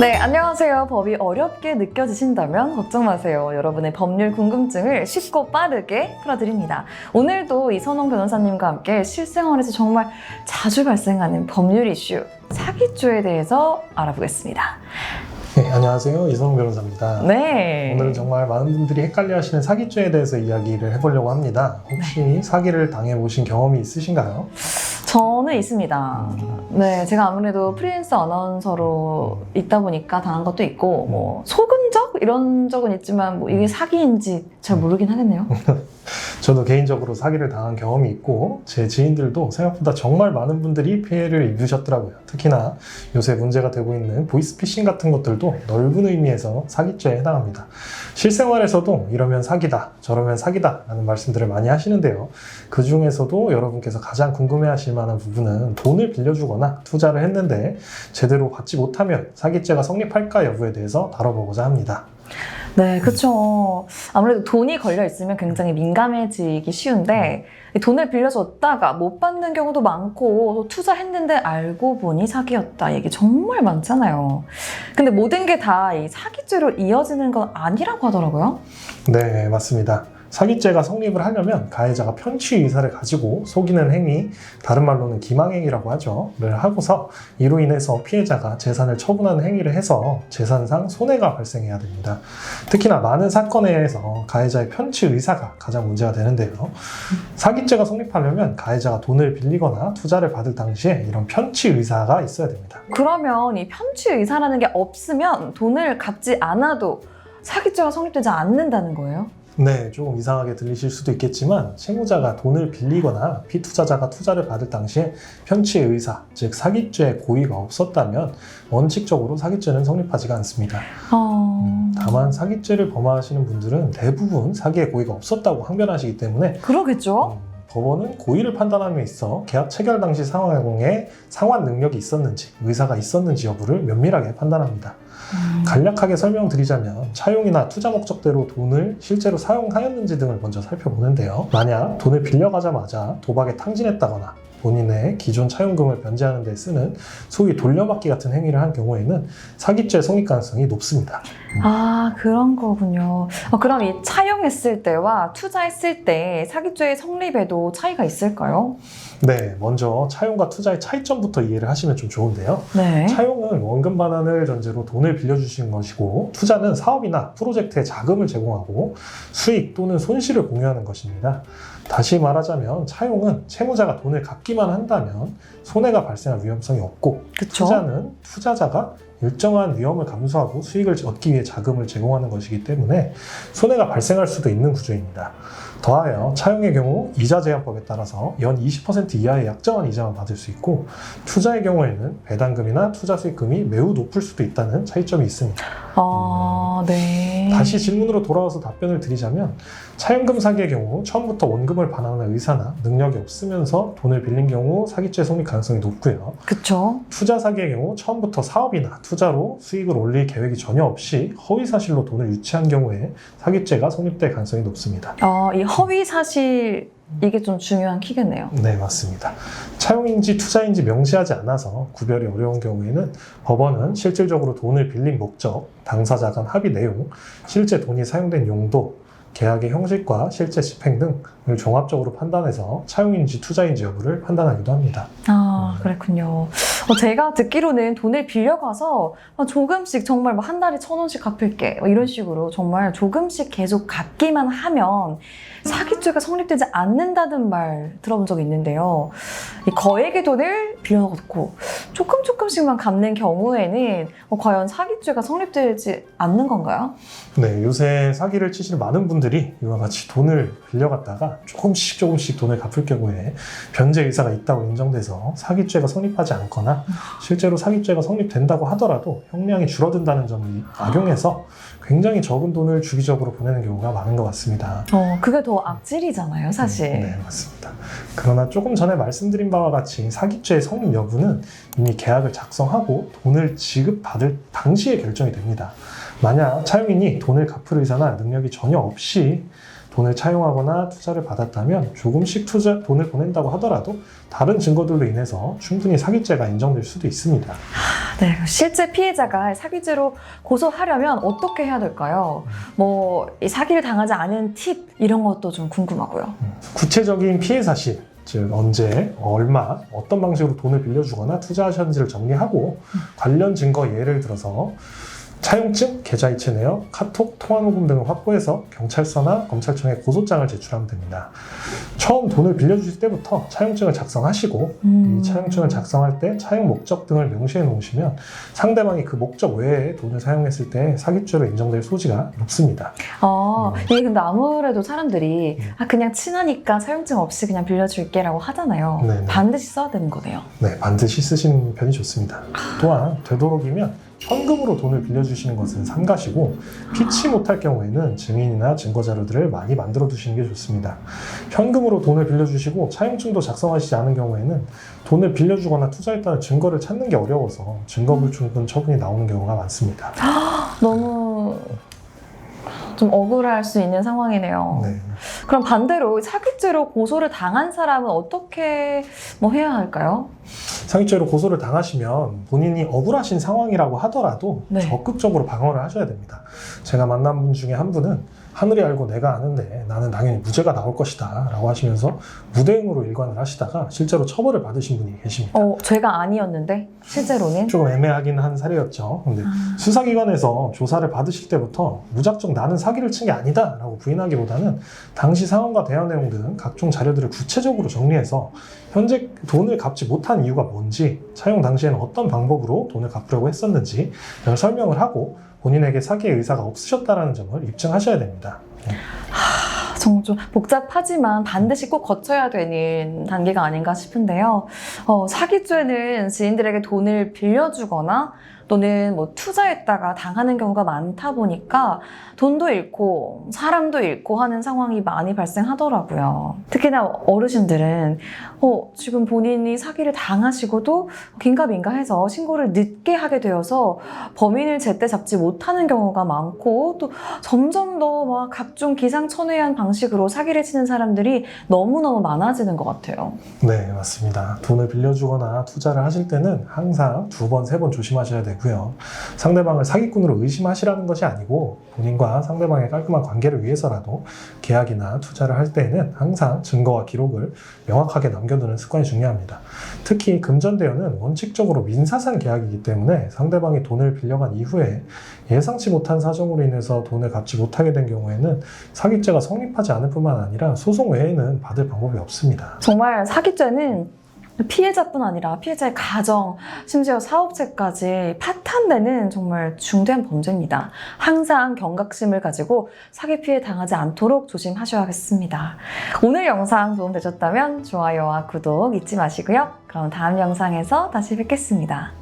네, 안녕하세요. 법이 어렵게 느껴지신다면 걱정 마세요. 여러분의 법률 궁금증을 쉽고 빠르게 풀어드립니다. 오늘도 이선홍 변호사님과 함께 실생활에서 정말 자주 발생하는 법률 이슈, 사기죄에 대해서 알아보겠습니다. 네, 안녕하세요. 이선홍 변호사입니다. 네. 오늘은 정말 많은 분들이 헷갈려하시는 사기죄에 대해서 이야기를 해보려고 합니다. 혹시 사기를 당해보신 경험이 있으신가요? 저는 있습니다. 네, 제가 아무래도 프리랜서 아나운서로 있다 보니까 당한 것도 있고, 뭐, 속은 적? 이런 적은 있지만, 뭐, 이게 사기인지 잘 모르긴 하겠네요. 저도 개인적으로 사기를 당한 경험이 있고 제 지인들도 생각보다 정말 많은 분들이 피해를 입으셨더라고요. 특히나 요새 문제가 되고 있는 보이스피싱 같은 것들도 넓은 의미에서 사기죄에 해당합니다. 실생활에서도 이러면 사기다, 저러면 사기다 라는 말씀들을 많이 하시는데요. 그 중에서도 여러분께서 가장 궁금해하실 만한 부분은 돈을 빌려주거나 투자를 했는데 제대로 받지 못하면 사기죄가 성립할까 여부에 대해서 다뤄보고자 합니다. 네, 그렇죠. 아무래도 돈이 걸려 있으면 굉장히 민감해지기 쉬운데 돈을 빌려줬다가 못 받는 경우도 많고 또 투자했는데 알고 보니 사기였다 얘기 정말 많잖아요. 근데 모든 게 다 이 사기죄로 이어지는 건 아니라고 하더라고요. 네, 맞습니다. 사기죄가 성립을 하려면 가해자가 편취 의사를 가지고 속이는 행위, 다른 말로는 기망행위라고 하죠,를 하고서 이로 인해서 피해자가 재산을 처분하는 행위를 해서 재산상 손해가 발생해야 됩니다. 특히나 많은 사건에 의해서 가해자의 편취 의사가 가장 문제가 되는데요. 사기죄가 성립하려면 가해자가 돈을 빌리거나 투자를 받을 당시에 이런 편취 의사가 있어야 됩니다. 그러면 이 편취 의사라는 게 없으면 돈을 갚지 않아도 사기죄가 성립되지 않는다는 거예요? 네, 조금 이상하게 들리실 수도 있겠지만 채무자가 돈을 빌리거나 피투자자가 투자를 받을 당시에 편취의 의사, 즉 사기죄의 고의가 없었다면 원칙적으로 사기죄는 성립하지가 않습니다. 다만 사기죄를 범하시는 분들은 대부분 사기의 고의가 없었다고 항변하시기 때문에 그러겠죠? 법원은 고의를 판단함에 있어 계약 체결 당시 상황에 상환 능력이 있었는지, 의사가 있었는지 여부를 면밀하게 판단합니다. 간략하게 설명드리자면 차용이나 투자 목적대로 돈을 실제로 사용하였는지 등을 먼저 살펴보는데요. 만약 돈을 빌려가자마자 도박에 탕진했다거나 본인의 기존 차용금을 변제하는 데 쓰는 소위 돌려받기 같은 행위를 한 경우에는 사기죄 성립 가능성이 높습니다. 아, 그런 거군요. 그럼 이 차용했을 때와 투자했을 때 사기죄의 성립에도 차이가 있을까요? 네, 먼저 차용과 투자의 차이점부터 이해를 하시면 좀 좋은데요. 네. 차용은 원금 반환을 전제로 돈을 빌려주시는 것이고 투자는 사업이나 프로젝트에 자금을 제공하고 수익 또는 손실을 공유하는 것입니다. 다시 말하자면 차용은 채무자가 돈을 갚기만 한다면 손해가 발생할 위험성이 없고 그쵸? 투자는 투자자가 일정한 위험을 감수하고 수익을 얻기 위해 자금을 제공하는 것이기 때문에 손해가 발생할 수도 있는 구조입니다. 더하여 차용의 경우 이자 제한법에 따라서 연 20% 이하의 약정한 이자만 받을 수 있고 투자의 경우에는 배당금이나 투자 수익금이 매우 높을 수도 있다는 차이점이 있습니다. 네. 다시 질문으로 돌아와서 답변을 드리자면 차용금 사기의 경우 처음부터 원금을 반환할 의사나 능력이 없으면서 돈을 빌린 경우 사기죄 성립 가능성이 높고요. 그쵸? 투자 사기의 경우 처음부터 사업이나 투자로 수익을 올릴 계획이 전혀 없이 허위 사실로 돈을 유치한 경우에 사기죄가 성립될 가능성이 높습니다. 이 허위 사실 이게 좀 중요한 키겠네요. 네, 맞습니다. 차용인지 투자인지 명시하지 않아서 구별이 어려운 경우에는 법원은 실질적으로 돈을 빌린 목적, 당사자 간 합의 내용, 실제 돈이 사용된 용도, 계약의 형식과 실제 집행 등을 종합적으로 판단해서 차용인지 투자인지 여부를 판단하기도 합니다. 그랬군요. 제가 듣기로는 돈을 빌려가서 조금씩 정말 한 달에 1,000원씩 갚을게 이런 식으로 정말 조금씩 계속 갚기만 하면 사기죄가 성립되지 않는다는 말 들어본 적이 있는데요. 이 거액의 돈을 빌려놓고 조금씩만 갚는 경우에는 과연 사기죄가 성립되지 않는 건가요? 네, 요새 사기를 치시는 많은 분들이 이와 같이 돈을 빌려갔다가 조금씩 돈을 갚을 경우에 변제 의사가 있다고 인정돼서 사기죄가 성립하지 않거나 실제로 사기죄가 성립된다고 하더라도 형량이 줄어든다는 점을 악용해서 굉장히 적은 돈을 주기적으로 보내는 경우가 많은 것 같습니다. 그게 더 악질이잖아요, 사실. 네, 맞습니다. 그러나 조금 전에 말씀드린 바와 같이 사기죄의 성립 여부는 이미 계약을 작성하고 돈을 지급받을 당시에 결정이 됩니다. 만약 차용인이 돈을 갚을 의사나 능력이 전혀 없이 돈을 차용하거나 투자를 받았다면 조금씩 돈을 보낸다고 하더라도 다른 증거들로 인해서 충분히 사기죄가 인정될 수도 있습니다. 네, 실제 피해자가 사기죄로 고소하려면 어떻게 해야 될까요? 뭐 이 사기를 당하지 않은 팁 이런 것도 좀 궁금하고요. 구체적인 피해 사실, 즉 언제, 얼마, 어떤 방식으로 돈을 빌려주거나 투자하셨는지를 정리하고 관련 증거 예를 들어서 차용증, 계좌이체 내역, 카톡, 통화녹음 등을 확보해서 경찰서나 검찰청에 고소장을 제출하면 됩니다. 처음 돈을 빌려주실 때부터 차용증을 작성하시고 이 차용증을 작성할 때 차용 목적 등을 명시해 놓으시면 상대방이 그 목적 외에 돈을 사용했을 때 사기죄로 인정될 소지가 높습니다. 이게 근데 아무래도 사람들이 그냥 친하니까 차용증 없이 그냥 빌려줄게 라고 하잖아요. 네네. 반드시 써야 되는 거네요. 네, 반드시 쓰시는 편이 좋습니다. 또한 되도록이면 현금으로 돈을 빌려주시는 것은 삼가시고 피치 못할 경우에는 증인이나 증거 자료들을 많이 만들어 두시는 게 좋습니다. 현금으로 돈을 빌려주시고 차용증도 작성하시지 않은 경우에는 돈을 빌려주거나 투자했다는 증거를 찾는 게 어려워서 증거불충분 처분이 나오는 경우가 많습니다. 너무 좀 억울할 수 있는 상황이네요. 네. 그럼 반대로 사기죄로 고소를 당한 사람은 어떻게 해야 할까요? 사기죄로 고소를 당하시면 본인이 억울하신 상황이라고 하더라도 네. 적극적으로 방어를 하셔야 됩니다. 제가 만난 분 중에 한 분은 하늘이 알고 내가 아는데 나는 당연히 무죄가 나올 것이다 라고 하시면서 무대응으로 일관을 하시다가 실제로 처벌을 받으신 분이 계십니다. 죄가 아니었는데 실제로는? 조금 애매하긴 한 사례였죠. 근데 수사기관에서 조사를 받으실 때부터 무작정 나는 사기를 친 게 아니다 라고 부인하기보다는 당시 상황과 대화 내용 등 각종 자료들을 구체적으로 정리해서 현재 돈을 갚지 못한 이유가 뭔지, 차용 당시에는 어떤 방법으로 돈을 갚으려고 했었는지 이런 설명을 하고 본인에게 사기의 의사가 없으셨다는 점을 입증하셔야 됩니다. 정말 좀 복잡하지만 반드시 꼭 거쳐야 되는 단계가 아닌가 싶은데요. 사기죄는 지인들에게 돈을 빌려주거나 또는 투자했다가 당하는 경우가 많다 보니까 돈도 잃고 사람도 잃고 하는 상황이 많이 발생하더라고요. 특히나 어르신들은 지금 본인이 사기를 당하시고도 긴가민가해서 신고를 늦게 하게 되어서 범인을 제때 잡지 못하는 경우가 많고 또 점점 더 막 각종 기상천외한 방식으로 사기를 치는 사람들이 너무너무 많아지는 것 같아요. 네, 맞습니다. 돈을 빌려주거나 투자를 하실 때는 항상 2번, 3번 조심하셔야 되고요. 상대방을 사기꾼으로 의심하시라는 것이 아니고 본인과 상대방의 깔끔한 관계를 위해서라도 계약이나 투자를 할 때에는 항상 증거와 기록을 명확하게 남겨두는 습관이 중요합니다. 특히 금전대여는 원칙적으로 민사상 계약이기 때문에 상대방이 돈을 빌려간 이후에 예상치 못한 사정으로 인해서 돈을 갚지 못하게 된 경우에는 사기죄가 성립하지 않을 뿐만 아니라 소송 외에는 받을 방법이 없습니다. 정말 사기죄는 피해자뿐 아니라 피해자의 가정, 심지어 사업체까지 파탄되는 정말 중대한 범죄입니다. 항상 경각심을 가지고 사기 피해 당하지 않도록 조심하셔야겠습니다. 오늘 영상 도움되셨다면 좋아요와 구독 잊지 마시고요. 그럼 다음 영상에서 다시 뵙겠습니다.